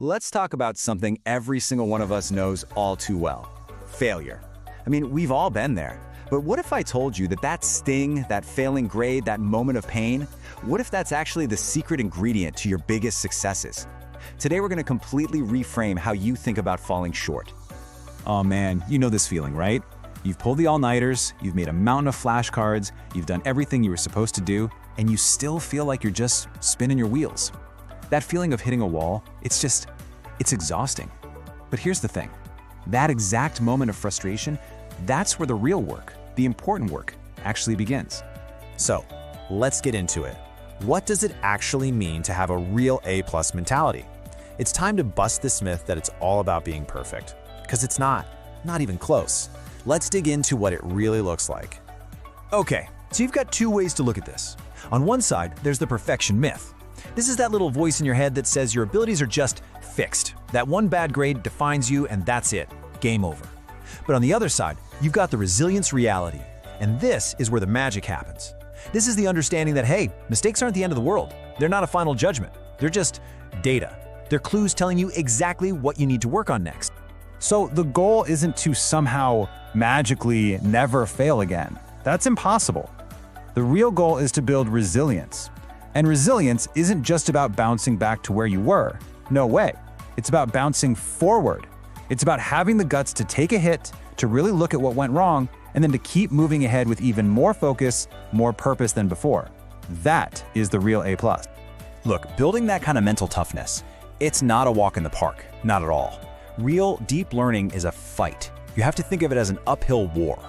Let's talk about something every single one of us knows all too well: failure. I mean, we've all been there. But what if I told you that that sting, that failing grade, that moment of pain, what if that's actually the secret ingredient to your biggest successes? Today, we're going to completely reframe how you think about falling short. Oh man, you know this feeling, right? You've pulled the all-nighters, you've made a mountain of flashcards, you've done everything you were supposed to do, and you still feel like you're just spinning your wheels. That feeling of hitting a wall, it's exhausting. But here's the thing. That exact moment of frustration, that's where the real work, the important work, actually begins. So, let's get into it. What does it actually mean to have a real A+ mentality? It's time to bust this myth that it's all about being perfect. Because it's not even close. Let's dig into what it really looks like. Okay, so you've got two ways to look at this. On one side, there's the perfection myth. This is that little voice in your head that says your abilities are just fixed. That one bad grade defines you and that's it. Game over. But on the other side, you've got the resilience reality. And this is where the magic happens. This is the understanding that, hey, mistakes aren't the end of the world. They're not a final judgment. They're just data. They're clues telling you exactly what you need to work on next. So the goal isn't to somehow magically never fail again. That's impossible. The real goal is to build resilience. And resilience isn't just about bouncing back to where you were. No way. It's about bouncing forward. It's about having the guts to take a hit, to really look at what went wrong, and then to keep moving ahead with even more focus, more purpose than before. That is the real A+. Look, building that kind of mental toughness, it's not a walk in the park, not at all. Real, deep learning is a fight. You have to think of it as an uphill war.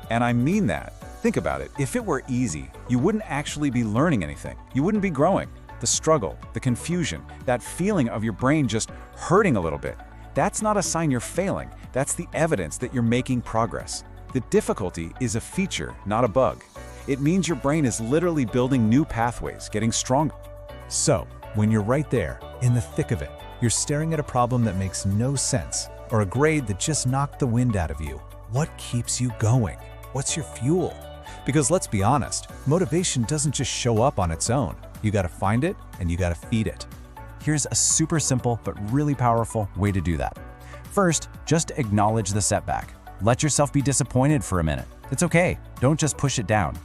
And I mean that. Think about it. If it were easy, you wouldn't actually be learning anything. You wouldn't be growing. The struggle, the confusion, that feeling of your brain just hurting a little bit, that's not a sign you're failing. That's the evidence that you're making progress. The difficulty is a feature, not a bug. It means your brain is literally building new pathways, getting stronger. So, when you're right there, in the thick of it, you're staring at a problem that makes no sense, or a grade that just knocked the wind out of you. What keeps you going? What's your fuel? Because let's be honest, motivation doesn't just show up on its own. You gotta find it and you gotta feed it. Here's a super simple but really powerful way to do that. First, just acknowledge the setback. Let yourself be disappointed for a minute. It's okay, don't just push it down.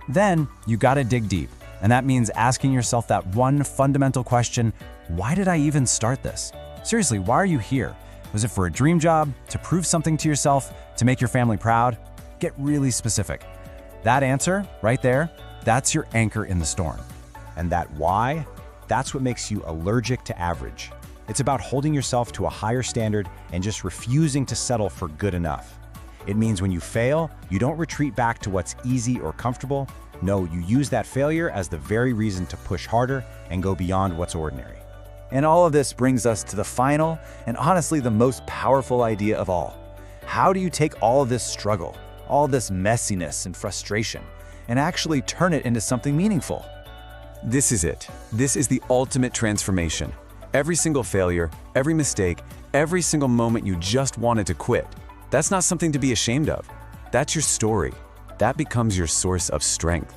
Then, you gotta dig deep. And that means asking yourself that one fundamental question: why did I even start this? Seriously, why are you here? Was it for a dream job? To prove something to yourself? To make your family proud? Get really specific. That answer, right there, that's your anchor in the storm. And that why, that's what makes you allergic to average. It's about holding yourself to a higher standard and just refusing to settle for good enough. It means when you fail, you don't retreat back to what's easy or comfortable. No, you use that failure as the very reason to push harder and go beyond what's ordinary. And all of this brings us to the final and honestly the most powerful idea of all. How do you take all of this struggle, all this messiness and frustration, and actually turn it into something meaningful? This is it. This is the ultimate transformation. Every single failure, every mistake, every single moment you just wanted to quit, that's not something to be ashamed of. That's your story. That becomes your source of strength.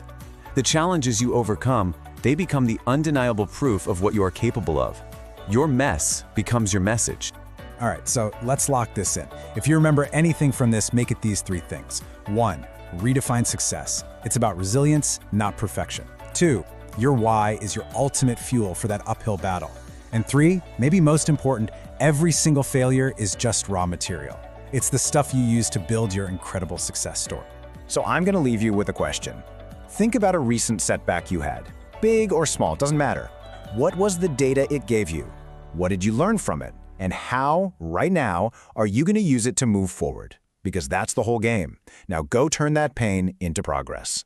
The challenges you overcome, they become the undeniable proof of what you are capable of. Your mess becomes your message. All right, so let's lock this in. If you remember anything from this, make it these three things. 1, redefine success. It's about resilience, not perfection. 2, your why is your ultimate fuel for that uphill battle. And 3, maybe most important, every single failure is just raw material. It's the stuff you use to build your incredible success story. So I'm going to leave you with a question. Think about a recent setback you had. Big or small, doesn't matter. What was the data it gave you? What did you learn from it? And how, right now, are you going to use it to move forward? Because that's the whole game. Now go turn that pain into progress.